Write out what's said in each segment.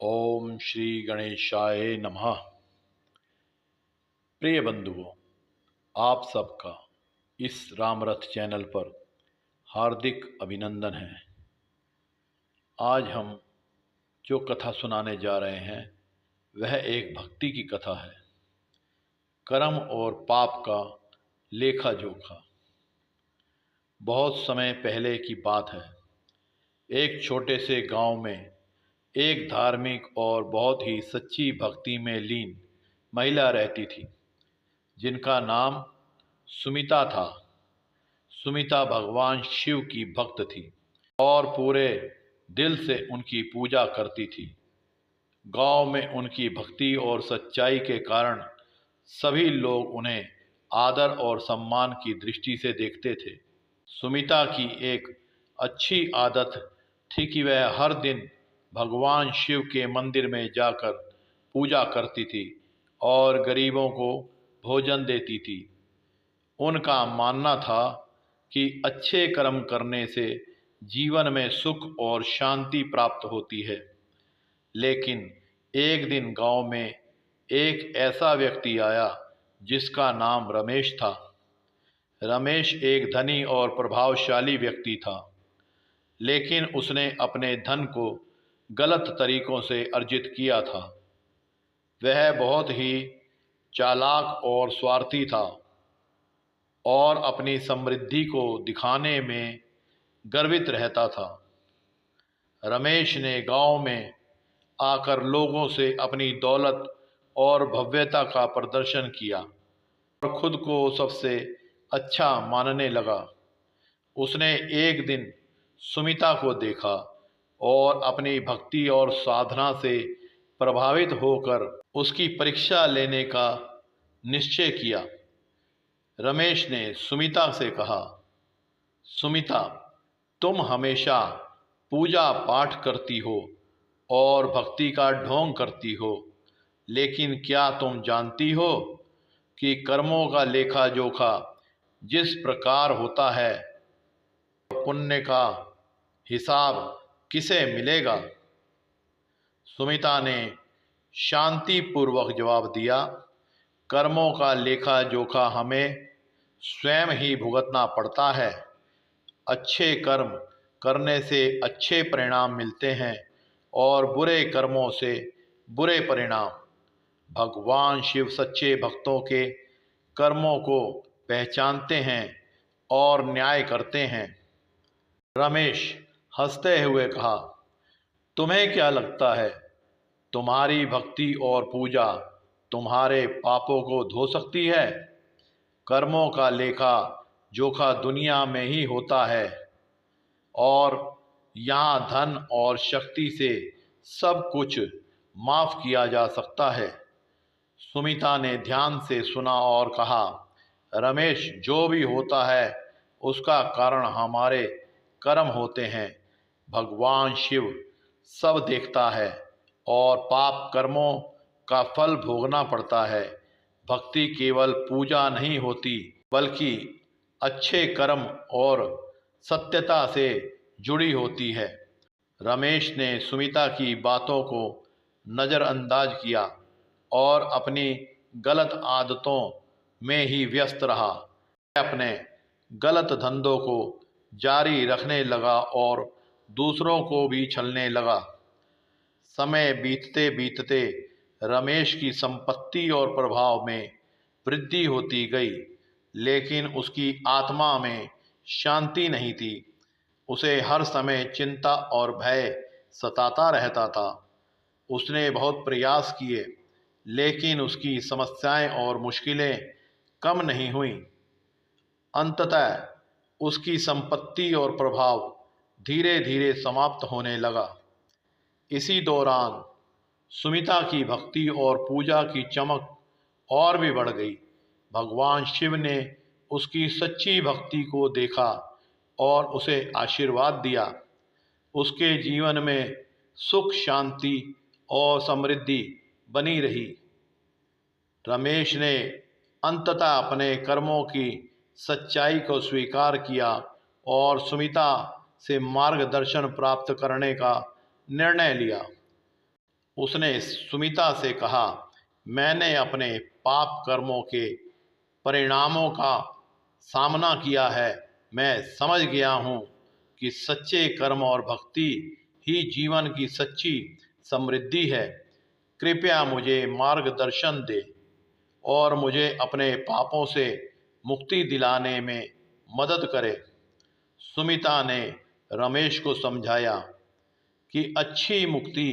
ओम श्री गणेशाय नमः। प्रिय बंधुओं, आप सबका इस रामरथ चैनल पर हार्दिक अभिनंदन है। आज हम जो कथा सुनाने जा रहे हैं वह एक भक्ति की कथा है। कर्म और पाप का लेखा जोखा। बहुत समय पहले की बात है। एक छोटे से गांव में एक धार्मिक और बहुत ही सच्ची भक्ति में लीन महिला रहती थी, जिनका नाम सुमिता था। सुमिता भगवान शिव की भक्त थी और पूरे दिल से उनकी पूजा करती थी। गांव में उनकी भक्ति और सच्चाई के कारण सभी लोग उन्हें आदर और सम्मान की दृष्टि से देखते थे। सुमिता की एक अच्छी आदत थी कि वह हर दिन भगवान शिव के मंदिर में जाकर पूजा करती थी और गरीबों को भोजन देती थी। उनका मानना था कि अच्छे कर्म करने से जीवन में सुख और शांति प्राप्त होती है। लेकिन एक दिन गांव में एक ऐसा व्यक्ति आया जिसका नाम रमेश था। रमेश एक धनी और प्रभावशाली व्यक्ति था, लेकिन उसने अपने धन को गलत तरीकों से अर्जित किया था। वह बहुत ही चालाक और स्वार्थी था और अपनी समृद्धि को दिखाने में गर्वित रहता था। रमेश ने गांव में आकर लोगों से अपनी दौलत और भव्यता का प्रदर्शन किया और खुद को सबसे अच्छा मानने लगा। उसने एक दिन सुमिता को देखा और अपनी भक्ति और साधना से प्रभावित होकर उसकी परीक्षा लेने का निश्चय किया। रमेश ने सुमिता से कहा, सुमिता, तुम हमेशा पूजा पाठ करती हो और भक्ति का ढोंग करती हो, लेकिन क्या तुम जानती हो कि कर्मों का लेखा जोखा जिस प्रकार होता है, पुण्य का हिसाब किसे मिलेगा? सुमिता ने शांतिपूर्वक जवाब दिया, कर्मों का लेखा जोखा हमें स्वयं ही भुगतना पड़ता है। अच्छे कर्म करने से अच्छे परिणाम मिलते हैं और बुरे कर्मों से बुरे परिणाम। भगवान शिव सच्चे भक्तों के कर्मों को पहचानते हैं और न्याय करते हैं। रमेश हंसते हुए कहा, तुम्हें क्या लगता है तुम्हारी भक्ति और पूजा तुम्हारे पापों को धो सकती है? कर्मों का लेखा जोखा दुनिया में ही होता है और यहाँ धन और शक्ति से सब कुछ माफ किया जा सकता है। सुमिता ने ध्यान से सुना और कहा, रमेश, जो भी होता है उसका कारण हमारे कर्म होते हैं। भगवान शिव सब देखता है और पाप कर्मों का फल भोगना पड़ता है। भक्ति केवल पूजा नहीं होती, बल्कि अच्छे कर्म और सत्यता से जुड़ी होती है। रमेश ने सुमिता की बातों को नज़रअंदाज किया और अपनी गलत आदतों में ही व्यस्त रहा। अपने गलत धंधों को जारी रखने लगा और दूसरों को भी छलने लगा। समय बीतते बीतते रमेश की संपत्ति और प्रभाव में वृद्धि होती गई, लेकिन उसकी आत्मा में शांति नहीं थी। उसे हर समय चिंता और भय सताता रहता था। उसने बहुत प्रयास किए, लेकिन उसकी समस्याएं और मुश्किलें कम नहीं हुईं। अंततः उसकी संपत्ति और प्रभाव धीरे धीरे समाप्त होने लगा। इसी दौरान सुमिता की भक्ति और पूजा की चमक और भी बढ़ गई। भगवान शिव ने उसकी सच्ची भक्ति को देखा और उसे आशीर्वाद दिया। उसके जीवन में सुख, शांति और समृद्धि बनी रही। रमेश ने अंततः अपने कर्मों की सच्चाई को स्वीकार किया और सुमिता से मार्गदर्शन प्राप्त करने का निर्णय लिया। उसने सुमिता से कहा, मैंने अपने पाप कर्मों के परिणामों का सामना किया है। मैं समझ गया हूँ कि सच्चे कर्म और भक्ति ही जीवन की सच्ची समृद्धि है। कृपया मुझे मार्गदर्शन दे और मुझे अपने पापों से मुक्ति दिलाने में मदद करे। सुमिता ने रमेश को समझाया कि अच्छी मुक्ति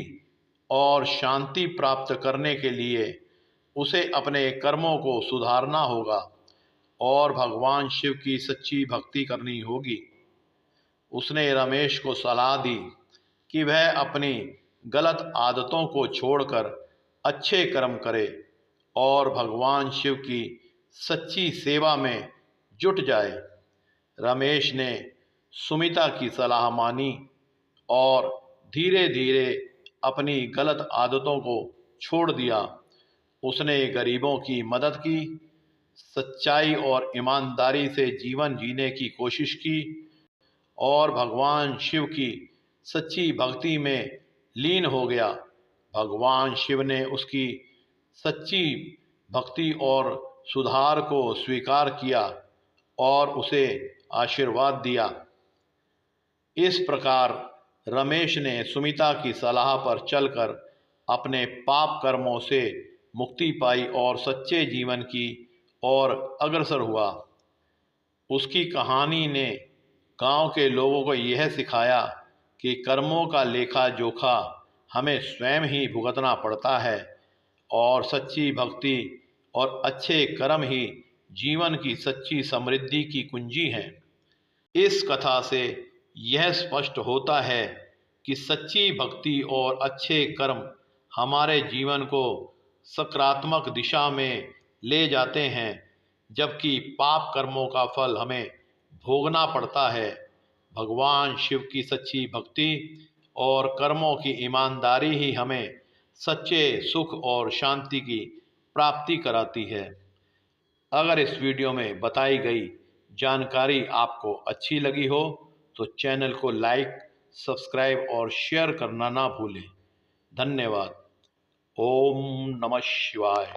और शांति प्राप्त करने के लिए उसे अपने कर्मों को सुधारना होगा और भगवान शिव की सच्ची भक्ति करनी होगी। उसने रमेश को सलाह दी कि वह अपनी गलत आदतों को छोड़कर अच्छे कर्म करे और भगवान शिव की सच्ची सेवा में जुट जाए। रमेश ने सुमिता की सलाह मानी और धीरे धीरे अपनी गलत आदतों को छोड़ दिया। उसने गरीबों की मदद की, सच्चाई और ईमानदारी से जीवन जीने की कोशिश की और भगवान शिव की सच्ची भक्ति में लीन हो गया। भगवान शिव ने उसकी सच्ची भक्ति और सुधार को स्वीकार किया और उसे आशीर्वाद दिया। इस प्रकार रमेश ने सुमिता की सलाह पर चलकर अपने पाप कर्मों से मुक्ति पाई और सच्चे जीवन की ओर अग्रसर हुआ। उसकी कहानी ने गांव के लोगों को यह सिखाया कि कर्मों का लेखा जोखा हमें स्वयं ही भुगतना पड़ता है और सच्ची भक्ति और अच्छे कर्म ही जीवन की सच्ची समृद्धि की कुंजी हैं। इस कथा से यह स्पष्ट होता है कि सच्ची भक्ति और अच्छे कर्म हमारे जीवन को सकारात्मक दिशा में ले जाते हैं, जबकि पाप कर्मों का फल हमें भोगना पड़ता है। भगवान शिव की सच्ची भक्ति और कर्मों की ईमानदारी ही हमें सच्चे सुख और शांति की प्राप्ति कराती है। अगर इस वीडियो में बताई गई जानकारी आपको अच्छी लगी हो तो चैनल को लाइक, सब्सक्राइब और शेयर करना ना भूलें। धन्यवाद। ओम नमः शिवाय।